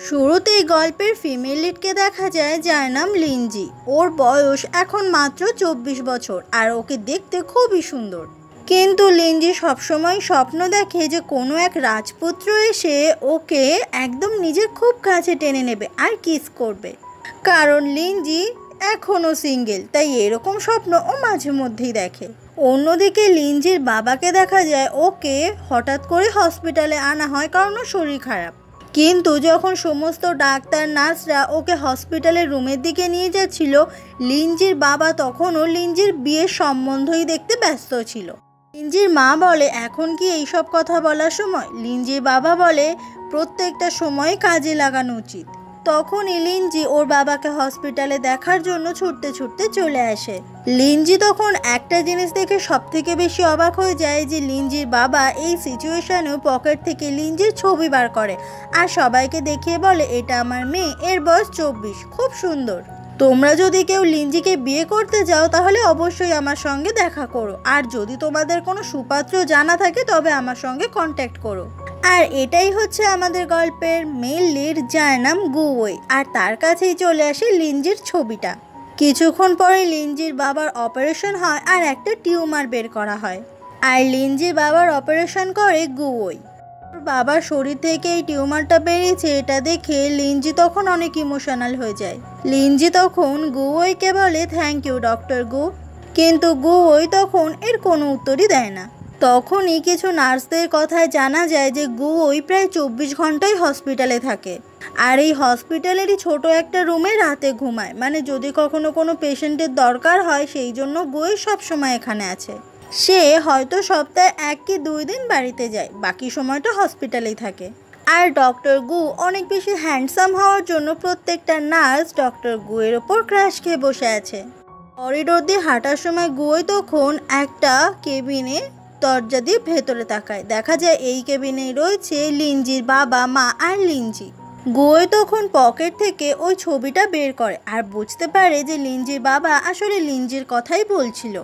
শুরুতেই গল্পের ফিমেল লিডকে দেখা যায় যার নাম লিনজি। ওর বয়স এখন মাত্র 24 বছর আর ওকে দেখতে খুবই সুন্দর। কিন্তু লিনজি সবসময় স্বপ্ন দেখে যে কোনো এক রাজপুত্র এসে ওকে একদম নিজের খুব কাছে টেনে নেবে আর কিস করবে। কারণ লিনজি এখনও সিঙ্গেল, তাই এরকম স্বপ্ন ও মাঝে মধ্যেই দেখে। অন্যদিকে লিনজির বাবাকে দেখা যায় ওকে হঠাৎ করে হসপিটালে আনা হয় কারণ ওর শরীর খারাপ। কিন্তু যখন সমস্ত ডাক্তার নার্সরা ওকে হসপিটালের রুমের দিকে নিয়ে যাচ্ছিল, লিনজির বাবা তখনও লিনজির বিয়ের সম্বন্ধই দেখতে ব্যস্ত ছিল। লিনজির মা বলে, এখন কি এইসব কথা বলার সময়? লিনজির বাবা বলে, প্রত্যেকটা সময় কাজে লাগানো উচিত। তখনই লিনজি ওর বাবাকে হসপিটালে দেখার জন্য ছুটতে ছুটতে চলে আসে। লিনজি তখন একটা জিনিস দেখে সব থেকে বেশি অবাক হয়ে যায় যে লিনজির বাবা এই সিচুয়েশনেও পকেট থেকে লিনজির ছবি বার করে আর সবাইকে দেখিয়ে বলে, এটা আমার মেয়ে, এর বয়স 24, খুব সুন্দর। তোমরা যদি কেউ লিনজিকে বিয়ে করতে চাও তাহলে অবশ্যই আমার সঙ্গে দেখা করো, আর যদি তোমাদের কোনো সুপাত্র জানা থাকে তবে আমার সঙ্গে কন্ট্যাক্ট করো। আর এটাই হচ্ছে আমাদের গল্পের মেল লিড, যার নাম গুওই। আর তার কাছেই চলে আসে লিনজির ছবিটা। কিছুক্ষণ পরে লিনজির বাবার অপারেশন হয় আর একটা টিউমার বের করা হয়। আর লিনজির বাবার অপারেশন করে গুওই। বাবার শরীর থেকে এই টিউমারটা বেরিয়েছে এটা দেখে লিনজি তখন অনেক ইমোশনাল হয়ে যায়। লিনজি তখন গুওইকে বলে, থ্যাংক ইউ ডক্টর গু। কিন্তু গুওই তখন এর কোনো উত্তরই দেয় না। তখনই কিছু নার্সদের কথায় জানা যায় যে গুওই প্রায় 24 ঘন্টাই হসপিটালে থাকে। আর এই হসপিটালেরই ছোট একটা রুমে রাতে ঘুমায়, মানে যদি কখনো কোনো পেশেন্টের দরকার হয় সেই জন্য গুওই সবসময় এখানে আছে। সে হয়তো সপ্তাহে 1 কি 2 দিন বাড়িতে যায়, বাকি সময়টা হসপিটালেই থাকে। আর ডক্টর গু অনেক বেশি হ্যান্ডসাম হওয়ার জন্য প্রত্যেকটা নার্স ডক্টর গুয়ের ওপর ক্রাশ খেয়ে বসে আছে। করিডোর দিয়ে হাঁটার সময় গুয়োই তখন একটা কেবিনে দরজা দিয়ে ভেতরে তাকায়। দেখা যায় এই কেবিনেই রয়েছে লিনজির বাবা, মা আর লিনজি। গুয়োই তখন পকেট থেকে ওই ছবিটা বের করে আর বুঝতে পারে যে লিনজির বাবা আসলে লিনজির কথাই বলছিল।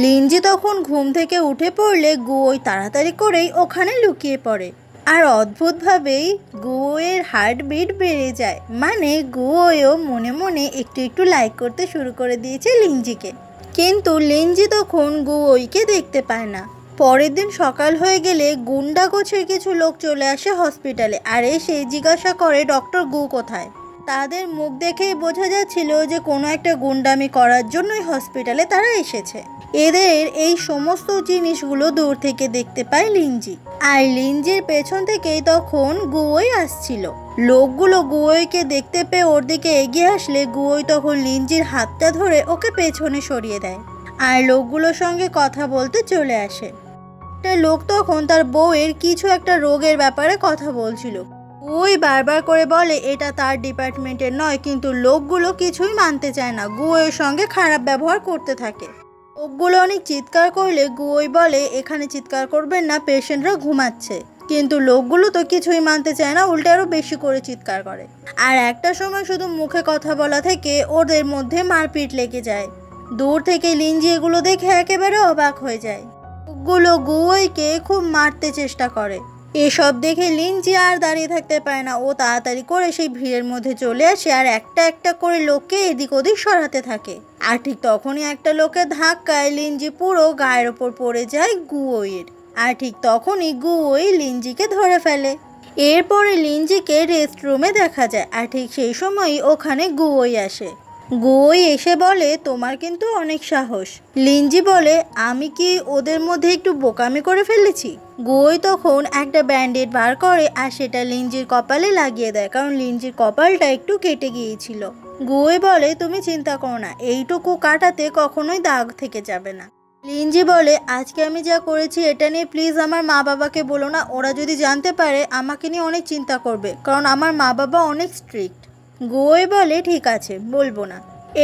লিনজি তখন ঘুম থেকে উঠে পড়লে গুয়োই তাড়াতাড়ি করেই ওখানে লুকিয়ে পড়ে। আর অদ্ভুতভাবেই গুয়োয়ের হার্টবিট বেড়ে যায়, মানে গুয়োও মনে মনে একটু একটু লাইক করতে শুরু করে দিয়েছে লিনজিকে। কিন্তু লিনজি তখন গুয়োইকে দেখতে পায় না। পরের দিন সকাল হয়ে গেলে গুন্ডা গোছের কিছু লোক চলে আসে হসপিটালে আর এসে জিজ্ঞাসা করে ডক্টর গু কোথায়। তাদের মুখ দেখেই বোঝা যাচ্ছিল যে কোনো একটা গুন্ডামি করার জন্যই হসপিটালে তারা এসেছে। এদের এই সমস্ত জিনিসগুলো দূর থেকে দেখতে পায় লিনজি। আর লিনজির পেছন থেকেই তখন গুয়োই আসছিল। লোকগুলো গুয়োইকে দেখতে পেয়ে ওর দিকে এগিয়ে আসলে গুয়োই তখন লিনজির হাতটা ধরে ওকে পেছনে সরিয়ে দেয় আর লোকগুলোর সঙ্গে কথা বলতে চলে আসে। একটা লোক তখন তার বউয়ের কিছু একটা রোগের ব্যাপারে কথা বলছিল। গুয়োই বারবার করে বলে এটা তার ডিপার্টমেন্টের নয়, কিন্তু লোকগুলো কিছুই মানতে চায় না, গুয়োর সঙ্গে খারাপ ব্যবহার করতে থাকে। লোকগুলো অনেক চিৎকার করলে গুয়োই বলে এখানে চিৎকার করবেন না, পেশেন্টরা ঘুমাচ্ছে। কিন্তু লোকগুলো তো কিছুই মানতে চায় না, উল্টে আরো বেশি করে চিৎকার করে। আর একটা সময় শুধু মুখে কথা বলা থেকে ওদের মধ্যে মারপিট লেগে যায়। দূর থেকে লিনজি এগুলো দেখে একেবারে অবাক হয়ে যায়। লোকগুলো গুয়োইকে খুব মারতে চেষ্টা করে। এসব দেখে লিনজি আর দাঁড়িয়ে থাকতে পারে না, ও তাড়াতাড়ি করে সেই ভিড়ের মধ্যে চলে আসে আর একটা একটা করে লোককে এদিক ওদিক সরাতে থাকে। আর ঠিক তখনই একটা লোকের ধাক্কায় লিনজি পুরো গায়ের ওপর পড়ে যায় গুয়োইয়ের। আর ঠিক তখনই গুয়োই লিনজিকে ধরে ফেলে। এরপরে লিনজিকে রেস্ট রুমে দেখা যায় আর ঠিক সেই সময়ই ওখানে গুয়োই আসে। গুয়োই এসে বলে তোমার কিন্তু অনেক সাহস। লিনজি বলে আমি কি ওদের মধ্যে একটু বোকামি করে ফেলেছি? গুয়োই তখন একটা ব্যান্ডেড বার করে আর সেটা লিনজির কপালে লাগিয়ে দেয়, কারণ লিনজির কপালটা একটু কেটে গিয়েছিল। গুয়োই বলে তুমি চিন্তা করো না, এইটুকু কাটাতে কখনোই দাগ থেকে যাবে না। লিনজি বলে আজকে আমি যা করেছি এটা নিয়ে প্লিজ আমার মা বাবাকে বলো না, ওরা যদি জানতে পারে আমাকে নিয়ে অনেক চিন্তা করবে, কারণ আমার মা বাবা অনেক স্ট্রিক্ট। গুয়োই বলে ঠিক আছে, বলবো না।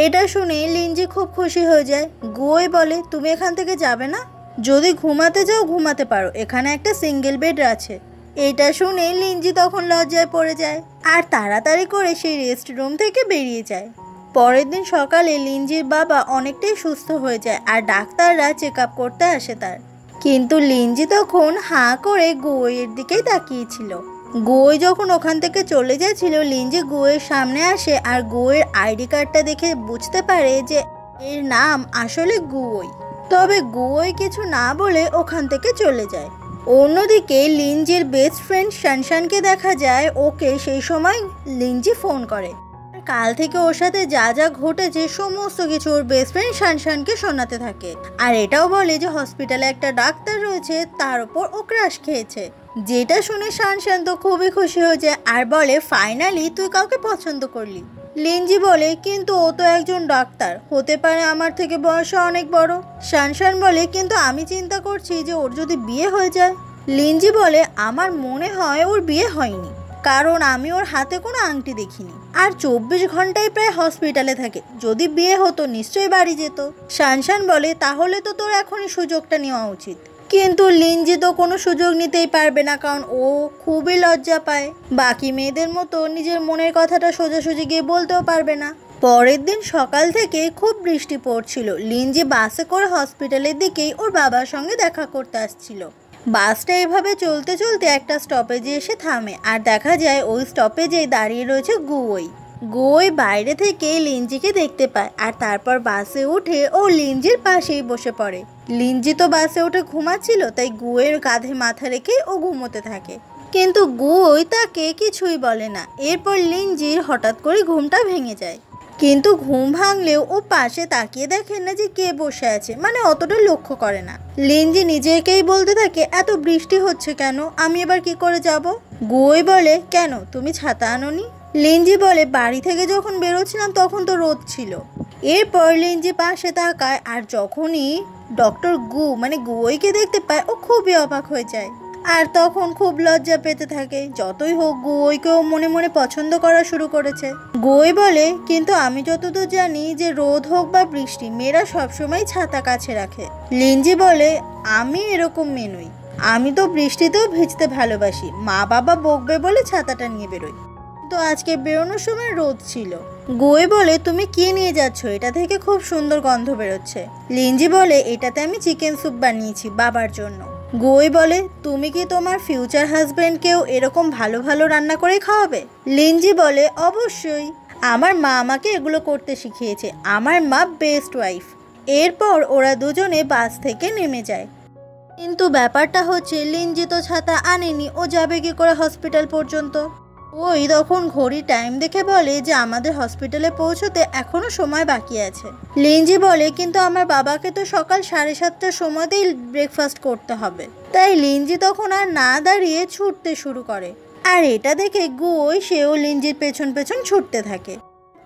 এটা শুনে লিনজি খুব খুশি হয়ে যায়। গুয়োই বলে তুমি এখান থেকে যাবে না, যদি ঘুমাতে যাও ঘুমাতে পারো, এখানে একটা সিঙ্গেল বেড আছে। এটা শুনে লিনজি তখন লজ্জায় পড়ে যায় আর তাড়াতাড়ি করে সেই রেস্ট রুম থেকে বেরিয়ে যায়। পরের দিন সকালে লিনজির বাবা অনেকটাই সুস্থ হয়ে যায় আর ডাক্তাররা চেক আপ করতে আসে তার। কিন্তু লিনজি তখন হাঁ করে গুয়োইয়ের দিকেই তাকিয়েছিল। গুয়োই যখন ওখান থেকে চলে যাচ্ছিল, লিঞ্জি গুয়োর সামনে আসে আর গুয়োর আইডি কার্ডটা দেখে বুঝতে পারে যে এর নাম আসলে গুয়োই। তবে গুয়োই কিছু না বলে ওখান থেকে চলে যায়। অন্যদিকে লিঞ্জির বেস্ট ফ্রেন্ড শানশানকে দেখা যায়, ওকে সেই সময় লিঞ্জি ফোন করে। কাল থেকে ওর সাথে যা যা ঘটেছে সমস্ত কিছু ওর বেস্ট ফ্রেন্ড শানশানকে শোনাতে থাকে। আর এটাও বলে যে হসপিটালে একটা ডাক্তার রয়েছে, তার উপর ও ক্রাশ খেয়েছে। যেটা শুনে শানশান তো খুবই খুশি হয়ে যায় আর বলে, ফাইনালি তুই কাউকে পছন্দ করলি। লিঞ্জি বলে, কিন্তু ও তো একজন ডাক্তার, হতে পারে আমার থেকে বয়সে অনেক বড়। শানশান বলে, কিন্তু আমি চিন্তা করছি যে ওর যদি বিয়ে হয়ে যায়। লিঞ্জি বলে, আমার মনে হয় ওর বিয়ে হয়নি, কারণ আমি ওর হাতে কোনো আংটি দেখিনি, আর 24 ঘন্টায় প্রায় হসপিটালে থাকে। যদি বিয়ে হতো নিশ্চয়ই বাড়ি যেত। শানশান বলে, তাহলে তো তোর এখনই সুযোগটা নেওয়া উচিত। কিন্তু লিঞ্জি তো কোনো সুযোগ নিতেই পারবে না, কারণ ও খুবই লজ্জা পায়। বাকি মেয়েদের মতো নিজের মনের কথাটা সোজাসুজি গিয়ে বলতেও পারবে না। পরের দিন সকাল থেকে খুব বৃষ্টি পড়ছিল। লিঞ্জি বাসে করে হসপিটালের দিকেই ওর বাবার সঙ্গে দেখা করতে আসছিল। বাসটা এভাবে চলতে চলতে একটা স্টপেজে এসে থামে আর দেখা যায় ওই স্টপেজেই দাঁড়িয়ে রয়েছে গুয়োই। গুয়োই বাইরে থেকে লিঞ্জিকে দেখতে পায় আর তারপর বাসে উঠে ও লিঞ্জির পাশেই বসে পড়ে। লিঞ্জি তো বাসে উঠে ঘুমাচ্ছিল, তাই গুয়োর কাঁধে মাথা রেখে ও ঘুমোতে থাকে। কিন্তু গুয়োই তাকে কিছুই বলে না। এরপর লিঞ্জির হঠাৎ করে ঘুমটা ভেঙে যায়, কিন্তু ঘুম ভাঙলেও ও পাশে তাকিয়ে দেখে না যে কে বসে আছে, মানে অতটা লক্ষ্য করে না। লিঞ্জি নিজেকেই বলতে থাকে, এত বৃষ্টি হচ্ছে কেন, আমি এবার কি করে যাব? গুয়োই বলে, কেন তুমি ছাতা আনোনি? লিঞ্জি বলে, বাড়ি থেকে যখন বেরোচ্ছিলাম তখন তো রোদ ছিল। এরপর লিঞ্জি পাশে তাকায় আর যখনই ডক্টর গুয়োইকে দেখতে পায়, ও খুবই অবাক হয়ে যায় আর তখন খুব লজ্জা পেতে থাকে। যতই হোক গুয়োইকেও মনে মনে পছন্দ করা শুরু করেছে। গুয়োই বলে, কিন্তু আমি যতদূর জানি যে রোদ হোক বা বৃষ্টি, মেয়েরা সবসময় ছাতা কাছে রাখে। লিঞ্জি বলে, আমি এরকম মেয়ে নই, আমি তো বৃষ্টিতেও ভিজতে ভালোবাসি, মা বাবা বকবে বলে ছাতাটা নিয়ে বেরোই, তো আজকে বেরোনোর সময় রোদ ছিল। গুয়োই বলে, তুমি কি নিয়ে যাচ্ছ, এটা থেকে খুব সুন্দর গন্ধ বেরোচ্ছে। লিঞ্জি বলে, এটাতে আমি চিকেন স্যুপ বানিয়েছি বাবার জন্য। গুয়োই বলে, তুমি কি তোমার ফিউচার হাজবেন্ডকেও এরকম ভালো ভালো রান্না করে খাওয়াবে? লিঞ্জি বলে, অবশ্যই, আমার মা আমাকে এগুলো করতে শিখিয়েছে, আমার মা বেস্ট ওয়াইফ। এরপর ওরা দুজনে বাস থেকে নেমে যায়। কিন্তু ব্যাপারটা হচ্ছে, লিঞ্জি তো ছাতা আনেনি, ও যাবে কি করে হসপিটাল পর্যন্ত? ওই তখন ঘড়ি টাইম দেখে বলে যে আমাদের হসপিটালে পৌঁছতে এখনো সময় বাকি আছে। লিঞ্জি বলে, কিন্তু আমার বাবাকে তো সকাল 7:30টার সময়তেই ব্রেকফাস্ট করতে হবে। তাই লিঞ্জি তখন আর না দাঁড়িয়ে ছুটতে শুরু করে। আর এটা দেখে গুয়োই সেও লিঞ্জির পেছন পেছন ছুটতে থাকে।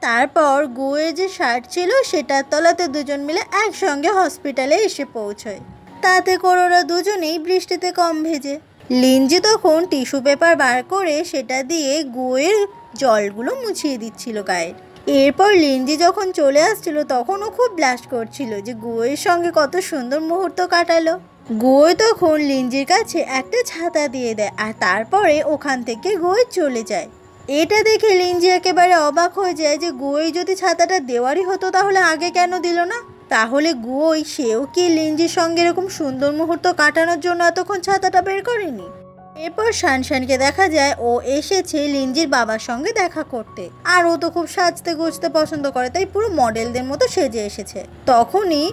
তারপর গুয়োর যে শার্ট ছিল সেটার তলাতে দুজন মিলে একসঙ্গে হসপিটালে এসে পৌঁছয়। তাতে করে ওরা দুজনেই বৃষ্টিতে কম ভেজে। লিঞ্জি তখন টিস্যু পেপার বার করে সেটা দিয়ে গুয়োর জলগুলো মুছিয়ে দিচ্ছিল গায়ের। এরপর লিঞ্জি যখন চলে আসছিল তখন ও খুব ব্লাশ করছিল যে গুয়োর সঙ্গে কত সুন্দর মুহূর্ত কাটালো। গুয়োই তখন লিঞ্জির কাছে একটা ছাতা দিয়ে দেয় আর তারপরে ওখান থেকে গুয়োই চলে যায়। এটা দেখে লিঞ্জি একেবারে অবাক হয়ে যায় যে গুয়োই যদি ছাতাটা দেওয়ারই হতো তাহলে আগে কেন দিল না? তাহলে গুয়োই সেও কি লিঞ্জির সঙ্গে এরকম সুন্দর মুহূর্ত কাটানোর জন্য এতক্ষণ ছাতাটা বের করেনি? এরপর শানশানকে দেখা যায় ও এসেছে লিঞ্জির বাবার সঙ্গে দেখা করতে। আর ও তো খুব সাজতে গুজতে পছন্দ করে, তাই পুরো মডেলদের মতো সেজে এসেছে। তখনই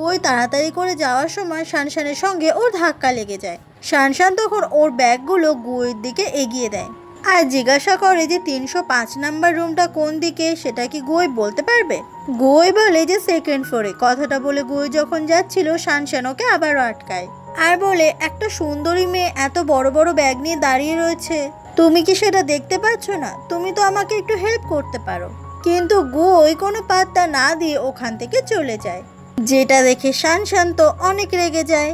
ওই তাড়াতাড়ি করে যাওয়ার সময় শানশানের সঙ্গে ওর ধাক্কা লেগে যায়। শানশান তখন ওর ব্যাগগুলো গুয়োর দিকে এগিয়ে দেয় আর জিজ্ঞাসা করে যে 305 নাম্বার রুমটা কোন দিকে, সেটা কি গুয়োই বলতে পারবে? গুয়োই বলে যে 2nd ফ্লোরে। কথাটা বলে গুয়োই যখন যাচ্ছিল শানশান ওকে আবারও আটকায় আর বলে, একটা সুন্দরী মেয়ে এত বড় বড় ব্যাগ নিয়ে দাঁড়িয়ে রয়েছে, তুমি কি সেটা দেখতে পাচ্ছ না? তুমি তো আমাকে একটু হেল্প করতে পারো। কিন্তু গুয়োই কোনো পাত্তা না দিয়ে ওখান থেকে চলে যায়। যেটা দেখে শানশান তো অনেক রেগে যায়।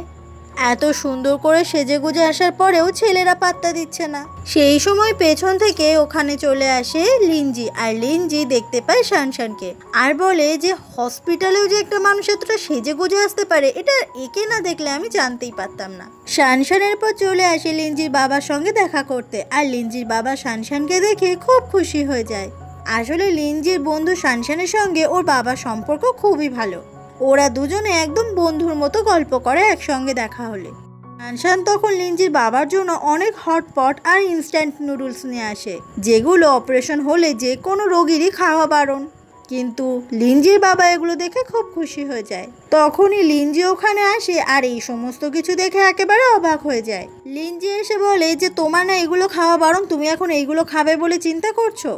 এত সুন্দর করে সেজে গুজে আসার পরেও ছেলেরা পাত্তা দিচ্ছে না। সেই সময় পেছন থেকে ওখানে চলে আসে লিঞ্জি আর লিঞ্জি দেখতে পায় শানশানকে আর বলে যে হসপিটালেও যে একটা মানুষ এতটা সেজে গুজে আসতে পারে, এটা একে না দেখলে আমি জানতেই পারতাম না। শানশানের পর চলে আসে লিঞ্জির বাবার সঙ্গে দেখা করতে আর লিঞ্জির বাবা শানশানকে দেখে খুব খুশি হয়ে যায়। আসলে লিঞ্জির বন্ধু শানশানের সঙ্গে ওর বাবার সম্পর্ক খুবই ভালো। ওরা দুজনে একদম বন্ধুর মতো গল্প করে একসঙ্গে দেখা হলে। শানশান তখন লিঞ্জির বাবার জন্য অনেক হটপট আর ইনস্ট্যান্ট নুডলস নিয়ে আসে, যেগুলো অপারেশন হলে যে কোনো রোগীরই খাওয়া বারণ। কিন্তু লিঞ্জির বাবা এগুলো দেখে খুব খুশি হয়ে যায়। তখনই লিঞ্জি ওখানে আসে আর এই সমস্ত কিছু দেখে একেবারে অবাক হয়ে যায়। লিঞ্জি এসে বলে যে তোমার না এগুলো খাওয়া বারণ, তুমি এখন এইগুলো খাবে বলে চিন্তা করছো।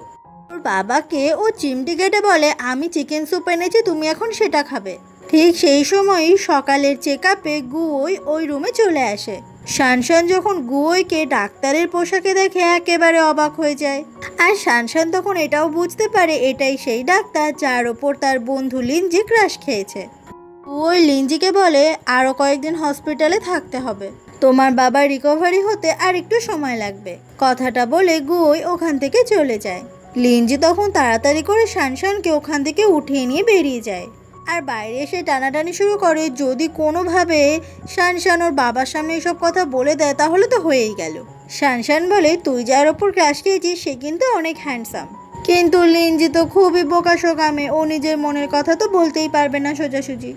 ওর বাবাকে ও চিমটি কেটে বলে আমি চিকেন স্যুপ এনেছি, তুমি এখন সেটা খাবে। ঠিক সেই সময়ই সকালের চেক আপে গুয়োই ওই রুমে চলে আসে। শানশান যখন গুয়োইকে ডাক্তারের পোশাকে দেখে একেবারে অবাক হয়ে যায়। আর শানশান তখন এটাও বুঝতে পারে এটাই সেই ডাক্তার যার ওপর তার বন্ধু লিঞ্জি ক্রাশ খেয়েছে। গুয়োই লিঞ্জিকে বলে আরও কয়েকদিন হসপিটালে থাকতে হবে, তোমার বাবার রিকভারি হতে আর একটু সময় লাগবে। কথাটা বলে গুয়োই ওখান থেকে চলে যায়। লিঞ্জি তখন তাড়াতাড়ি করে শানশানকে ওখান থেকে উঠিয়ে নিয়ে বেরিয়ে যায়। আর বাইরে এসে টানাটানি শুরু করে, যদি কোনোভাবে শানশান ওর বাবার সামনে এসব কথা বলে দেয় তাহলে তো হয়েই গেল। শানশান বলে তুই যার ওপর ক্রাশ খেয়েছিস সে কিন্তু অনেক হ্যান্ডসাম। কিন্তু লিঞ্জি তো খুবই বোকাশোকামে, ও নিজের মনের কথা তো বলতেই পারবে না সোজাসুজি।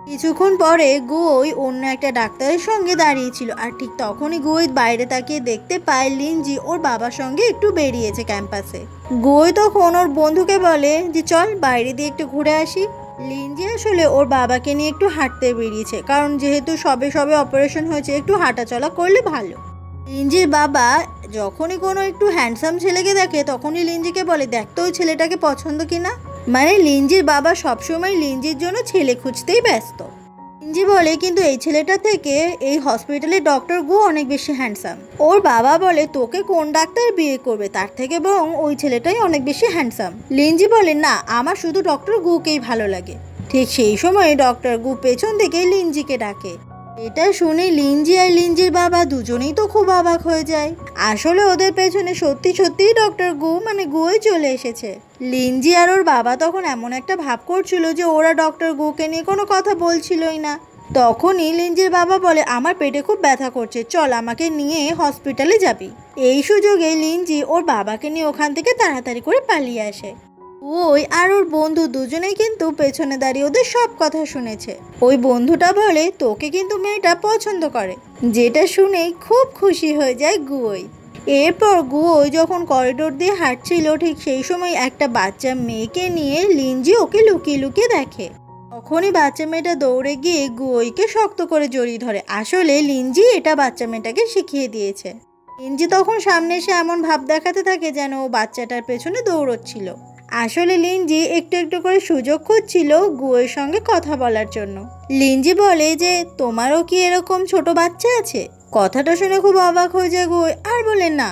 কিছুক্ষণ পরে গুয়োই অন্য একটা ডাক্তারের সঙ্গে দাঁড়িয়েছিল, আর ঠিক তখনই গুয়োই বাইরে তাকিয়ে দেখতে পায় লিঞ্জি ওর বাবার সঙ্গে একটু বেরিয়েছে ক্যাম্পাসে। গুয়োই তখন ওর বন্ধুকে বলে যে চল বাইরে দিয়ে একটু ঘুরে আসি। লিঞ্জি আসলে ওর বাবাকে নিয়ে একটু হাঁটতে বেরিয়েছে, কারণ যেহেতু সবে সবে অপারেশন হয়েছে একটু হাঁটাচলা করলে ভালো। লিঞ্জির বাবা যখনই কোনো একটু হ্যান্ডসাম ছেলেকে দেখে তখনই লিঞ্জিকে বলে দেখ তো ওই ছেলেটাকে পছন্দ কিনা। মানে লিঞ্জির বাবা সবসময় লিঞ্জির জন্য ছেলে খুঁজতেই ব্যস্ত। লিঞ্জি বলে কিন্তু এই ছেলেটা থেকে এই হসপিটালের ডক্টর গু অনেক বেশি হ্যান্ডসাম। ওর বাবা বলে তোকে কোন ডাক্তার বিয়ে করবে, তার থেকে বরং ওই ছেলেটাই অনেক বেশি হ্যান্ডসাম। লিঞ্জি বলে না, আমার শুধু ডক্টর গুকেই ভালো লাগে। ঠিক সেই সময় ডক্টর গু পেছন থেকে লিঞ্জিকে ডাকে। এটা শুনে লিঞ্জি আর লিঞ্জির বাবা দুজনেই তো খুব অবাক হয়ে যায়। আসলে ওদের পেছনে সত্যি সত্যিই ডক্টর গু মানে গুই চলে এসেছে। লিঞ্জি আর ওর বাবা তখন এমন একটা ভাব করছিল যে ওরা ডক্টর গুকে নিয়ে কোনো কথা বলছিলই না। তখনই লিঞ্জির বাবা বলে আমার পেটে খুব ব্যথা করছে, চল আমাকে নিয়ে হসপিটালে যাবি। এই সুযোগে লিঞ্জি ওর বাবাকে নিয়ে ওখান থেকে তাড়াতাড়ি করে পালিয়ে আসে। ওই আর ওর বন্ধু দুজনেই কিন্তু পেছনে দাঁড়িয়ে ওদের সব কথা শুনেছে। ওই বন্ধুটা বলে তোকে কিন্তু মেয়েটা পছন্দ করে, যেটা শুনেই খুব খুশি হয়ে যায় গুয়োই। এরপর গুয়োই যখন করিডোর দিয়ে হাঁটছিল ঠিক সেই সময় একটা বাচ্চা মেয়েকে নিয়ে লিঞ্জি ওকে লুকিয়ে লুকিয়ে দেখে। তখনই বাচ্চা মেয়েটা দৌড়ে গিয়ে গুয়োইকে শক্ত করে জড়িয়ে ধরে। আসলে লিঞ্জি এটা বাচ্চা মেয়েটাকে শিখিয়ে দিয়েছে। লিঞ্জি তখন সামনে এসে এমন ভাব দেখাতে থাকে যেন ও বাচ্চাটার পেছনে দৌড়চ্ছিল। আসলে লিঞ্জি একটু একটু করে সুযোগ খুঁজছিল গুয়োর সঙ্গে কথা বলার জন্য। লিঞ্জি বলে যে তোমারও কি এরকম ছোট বাচ্চা আছে। কথাটা শুনে খুব অবাক হয়ে যায় গুয় আর বলে না।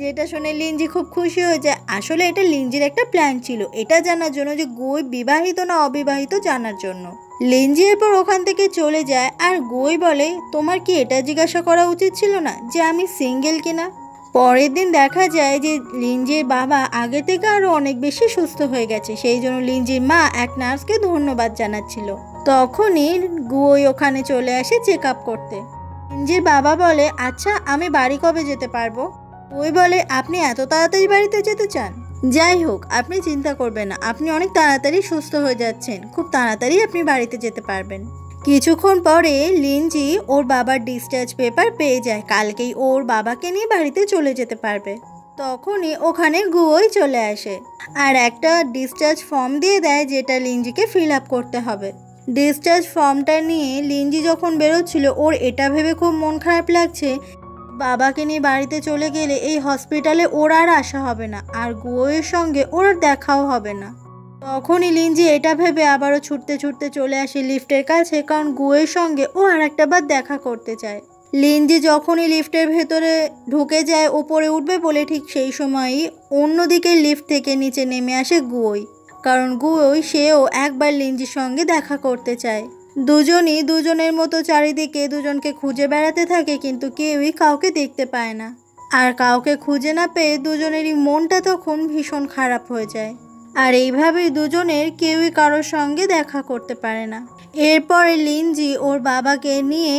যেটা শুনে লিঞ্জি খুব খুশি হয়ে যায়। আসলে এটা লিঞ্জির একটা প্ল্যান ছিল, এটা জানার জন্য যে গুয় বিবাহিত না অবিবাহিত জানার জন্য। লিঞ্জি এরপর ওখান থেকে চলে যায় আর গুয় বলে তোমার কি এটা জিজ্ঞাসা করা উচিত ছিল না যে আমি সিঙ্গেল কিনা। পরের দিন দেখা যায় যে লিঞ্জির বাবা আগে থেকে আরো অনেক বেশি সুস্থ হয়ে গেছে, সেই জন্য লিঞ্জির মা এক নার্সকে ধন্যবাদ জানাচ্ছিল। তখনই গুয়োই ওখানে চলে আসে চেক আপ করতে। লিঞ্জির বাবা বলে আচ্ছা আমি বাড়ি কবে যেতে পারবো। ওই বলে আপনি এত তাড়াতাড়ি বাড়িতে যেতে চান? যাই হোক আপনি চিন্তা করবেন না, আপনি অনেক তাড়াতাড়ি সুস্থ হয়ে যাচ্ছেন, খুব তাড়াতাড়ি আপনি বাড়িতে যেতে পারবেন। কিছুক্ষণ পরে লিঞ্জি ওর বাবার ডিসচার্জ পেপার পেয়ে যায়, কালকেই ওর বাবাকে নিয়ে বাড়িতে চলে যেতে পারবে। তখনই ওখানে গুয়োই চলে আসে আর একটা ডিসচার্জ ফর্ম দিয়ে দেয় যেটা লিঞ্জিকে ফিল আপ করতে হবে। ডিসচার্জ ফর্মটা নিয়ে লিঞ্জি যখন বেরোচ্ছিল ওর এটা ভেবে খুব মন খারাপ লাগছে, বাবাকে নিয়ে বাড়িতে চলে গেলে এই হসপিটালে ওর আর আসা হবে না আর গুয়োর সঙ্গে ওর দেখাও হবে না। তখনই লিঞ্জি এটা ভেবে আবারও ছুটতে ছুটতে চলে আসে লিফটের কাছে, কারণ গুয়োর সঙ্গে ও আর একটা বার দেখা করতে চায়। লিঞ্জি যখনই লিফটের ভেতরে ঢুকে যায় ওপরে উঠবে বলে ঠিক সেই সময়ই অন্যদিকে লিফট থেকে নিচে নেমে আসে গুয়োই, কারণ গুয়োই সেও একবার লিঞ্জির সঙ্গে দেখা করতে চায়। দুজনই দুজনের মতো চারিদিকে দুজনকে খুঁজে বেড়াতে থাকে, কিন্তু কেউই কাউকে দেখতে পায় না। আর কাউকে খুঁজে না পেয়ে দুজনেরই মনটা তখন ভীষণ খারাপ হয়ে যায়। আর এইভাবেই দুজনের কেউই কারোর সঙ্গে দেখা করতে পারে না। এরপরে লিঞ্জি ওর বাবাকে নিয়ে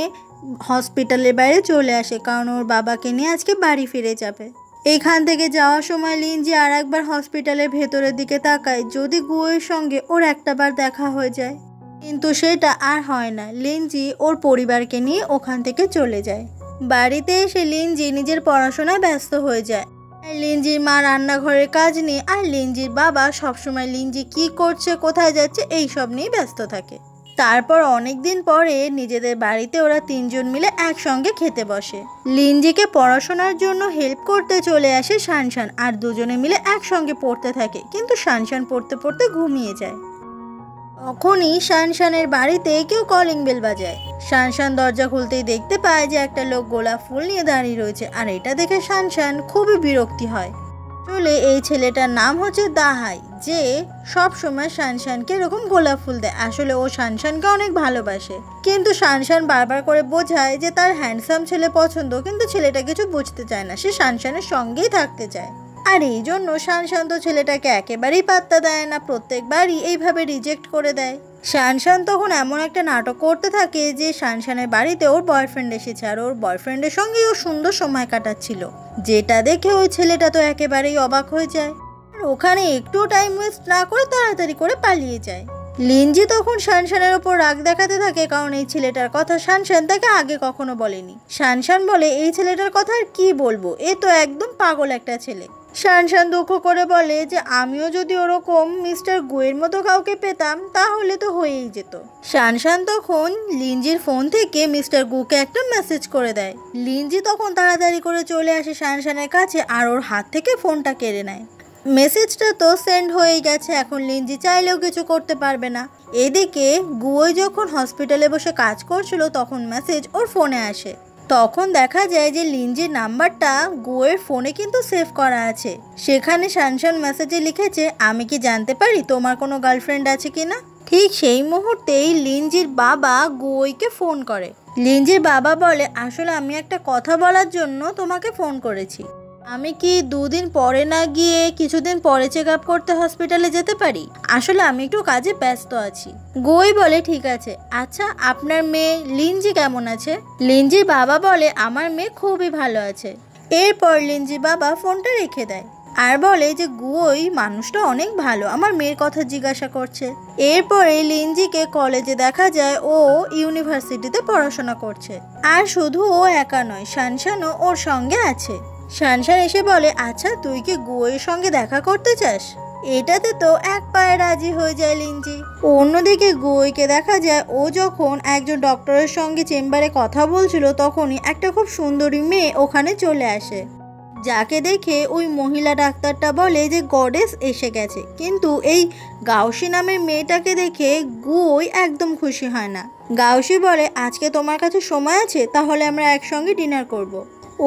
হসপিটালের বাইরে চলে আসে, কারণ ওর বাবাকে নিয়ে আজকে বাড়ি ফিরে যাবে। এখান থেকে যাওয়ার সময় লিঞ্জি আর একবার হসপিটালের ভেতরের দিকে তাকায়, যদি গুয়োর সঙ্গে ওর একটা বার দেখা হয়ে যায়। কিন্তু সেটা আর হয় না। লিনজি ওর পরিবারকে নিয়ে ওখান থেকে চলে যায়। বাড়িতে এসে লিনজি নিজের পড়াশোনায় ব্যস্ত হয়ে যায়। আর লিনজির মা রান্নাঘরের কাজ নিয়ে, আর লিনজির বাবা সবসময় লিনজি কি করছে, কোথায় যাচ্ছে এইসব নিয়ে ব্যস্ত থাকে। তারপর অনেক দিন পরে নিজেদের বাড়িতে ওরা তিনজন মিলে একসঙ্গে খেতে বসে। লিনজিকে পড়াশোনার জন্য হেল্প করতে চলে আসে শানশান, আর দুজনে মিলে একসঙ্গে পড়তে থাকে। কিন্তু শানশান পড়তে পড়তে ঘুমিয়ে যায়। তখনই শানশানের বাড়িতে কেউ কলিং বেল বাজায়। শানশান দরজা খুলতেই দেখতে পায় যে একটা লোক গোলাপ ফুল নিয়ে দাঁড়িয়ে রয়েছে। আর এটা দেখে শানশান খুবই বিরক্তি হয়। আসলে এই ছেলেটার নাম হচ্ছে দাহাই, যে সব সময় শানশানকে এরকম গোলাপ ফুল দেয়। আসলে ও শানশানকে অনেক ভালোবাসে, কিন্তু শানশান বারবার করে বোঝায় যে তার হ্যান্ডসাম ছেলে পছন্দ, কিন্তু ছেলেটা কিছু বুঝতে চায় না। সে শানশানের সঙ্গেই থাকতে চায়। আর এই জন্য শানশান তো ছেলেটাকে একেবারেই পাত্তা দেয় না, প্রত্যেকবারই এইভাবে রিজেক্ট করে দেয়। শানশান তখন এমন একটা নাটক করতে থাকে যে শানশানের বাড়িতে ওর বয়ফ্রেন্ড এসেছে, আর ওর বয়ফ্রেন্ডের সঙ্গেই ও সুন্দর সময় কাটাচ্ছিল। যেটা দেখে ওই ছেলেটা তো একেবারেই অবাক হয়ে যায়। আর ওখানে একটু টাইম ওয়েস্ট না করে তাড়াতাড়ি করে পালিয়ে যায়। লিনজি তখন শানশানের ওপর রাগ দেখাতে থাকে, কারণ এই ছেলেটার কথা শানশান তাকে আগে কখনো বলেনি। শানশান বলে, এই ছেলেটার কথা আর কি বলবো, এ তো একদম পাগল একটা ছেলে। শানশান দুঃখ করে বলে যে আমিও যদি ওরকম মিস্টার গুয়ের মতো কাউকে পেতাম তাহলে তো হয়েই যেত। শানশান তখন লিনজির ফোন থেকে মিস্টার গুকে একটা মেসেজ করে দেয়। লিনজি তখন তাড়াতাড়ি করে চলে আসে শানশানের কাছে, আর ওর হাত থেকে ফোনটা কেড়ে নেয়। মেসেজটা তো সেন্ড হয়ে গেছে, এখন লিনজি চাইলেও কিছু করতে পারবে না। এদিকে গুয়োই যখন হসপিটালে বসে কাজ করছিল তখন মেসেজ ওর ফোনে আসে। তখন দেখা যায় যে লিনজির নাম্বারটা গুয়ের ফোনে কিন্তু সেভ করা আছে। সেখানে শানশান মেসেজে লিখেছে, আমি কি জানতে পারি তোমার কোনো গার্লফ্রেন্ড আছে কিনা। ঠিক সেই মুহূর্তেই লিনজির বাবা গুয়োকে ফোন করে। লিনজির বাবা বলে, আসলে আমি একটা কথা বলার জন্য তোমাকে ফোন করেছি। আমি কি দুদিন পরে না গিয়ে কিছুদিন পরে চেক আপ করতে হসপিটালে যেতে পারি? আসলে আমি একটু কাজে ব্যস্ত আছি। গুই বলে, ঠিক আছে। আচ্ছা, আপনার মেয়ে লিনজি কেমন আছে? লিনজির বাবা বলে, আমার মেয়ে খুবই ভালো আছে। এরপর লিনজির বাবা ফোনটা রেখে দেয় আর বলে যে গুই মানুষটা অনেক ভালো, আমার মেয়ের কথা জিজ্ঞাসা করছে। এরপরে লিনজিকে কলেজে দেখা যায় ও ইউনিভার্সিটিতে পড়াশোনা করছে। আর শুধু ও একা নয়, শানশানও ওর সঙ্গে আছে। শানশান এসে বলে, আচ্ছা তুই কি গুয়ের সঙ্গে দেখা করতে চাস? এটাতে তো এক পায়ে রাজি হয়ে যায় লিনজি। অন্যদিকে গুইকে দেখা যায় ও যখন একজন ডক্টরের সঙ্গে চেম্বারে কথা বলছিল তখনই একটা খুব সুন্দরী মেয়ে ওখানে চলে আসে, যাকে দেখে ওই মহিলা ডাক্তারটা বলে যে গডেস এসে গেছে। কিন্তু এই গাউসি নামের মেয়েটাকে দেখে গুই একদম খুশি হয় না। গাউসি বলে, আজকে তোমার কাছে সময় আছে? তাহলে আমরা একসঙ্গে ডিনার করব।